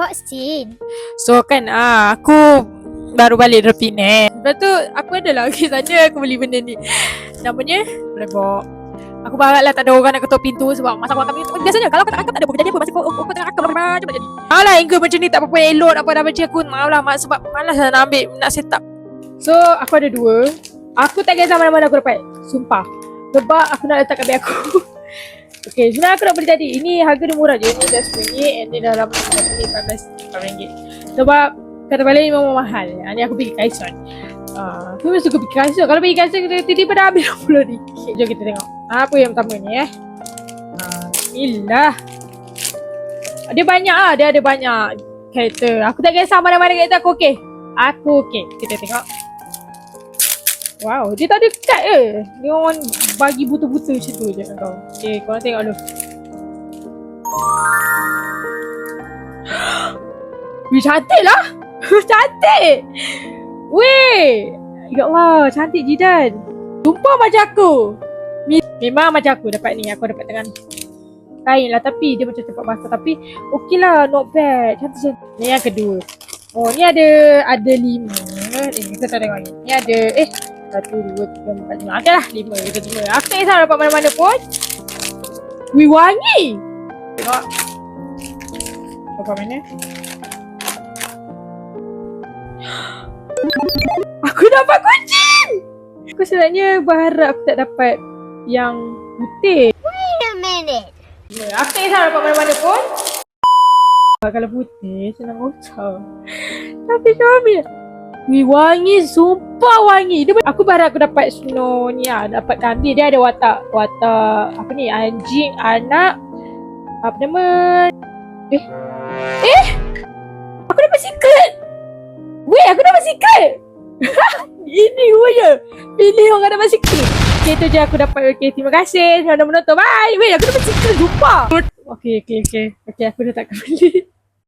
unboxing. So kan aku baru balik dari Penang. Lepas tu aku ada lagi sana aku beli benda ni. Namanya Blackbox. Aku berharap lah tak ada orang nak ketuk pintu sebab masa aku angkat pintu biasanya kalau aku tak angkat tak ada apa kejadian pun. Masa aku tengah angkat macam tak jadi. Alah angle macam ni tak apa-apa elok apa dah macam aku. Maaf lah sebab malas lah nak ambil nak set up. So aku ada dua. Aku tak kisah mana-mana aku dapat. Sumpah. Sebab aku nak letak kat beg aku. Okay, sebenarnya aku nak beli tadi. Ini harga dia murah je. Ini dah RM10 and dia dalam RM14. Sebab kata balik ni memang mahal. Ni aku pergi Kaison. Aku memang suka pergi Kaison. Kalau pergi Kaison kita tiba-tiba dah habis RM20. Jom kita tengok. Apa yang pertama ni Bismillah. Dia banyak lah. Dia ada banyak karakter. Aku tak kisah mana-mana karakter aku okey. Aku okey. Kita tengok. Wow, dia tak ada kad ke? Dia orang bagi buta-buta macam tu je kau. Okay, korang tengok dulu. Wih, cantik lah. Cantik. Weh. Ya Allah, cantik jidan. Sumpah macam aku. Memang macam aku dapat ni. Aku dapat dengan kain lah. Tapi dia macam tempat basah. Tapi okey lah, not bad. Cantik-cantik. Ni yang kedua. Oh, ni ada 5. Kita tak tengok ni. Ni ada 1, 2, 3, 4, 5. Okey lah 5. Kita 5. Aku tak kisah dapat mana-mana pun. Wih, wangi. Tengok. Dapat mana? Aku dapat kucing. Aku sebenarnya berharap aku tak dapat yang putih. Wait a minute. Aku tak kisah dapat mana-mana pun. Kalau putih senang gosok. Tapi comel. Wih, wangi, sumpah wangi. Aku berharap aku dapat snow ni lah. Dapat kambing. Dia ada watak apa ni, anjing, anak. Apa nama? Aku dapat secret. Weh, aku dapat secret. Ini rupanya. Pilih orang dapat secret. Okay, tu je aku dapat. Okay, terima kasih. Selamat menonton. Bye. Weh, aku dapat secret. Lupa. Okay, aku dah tak beli.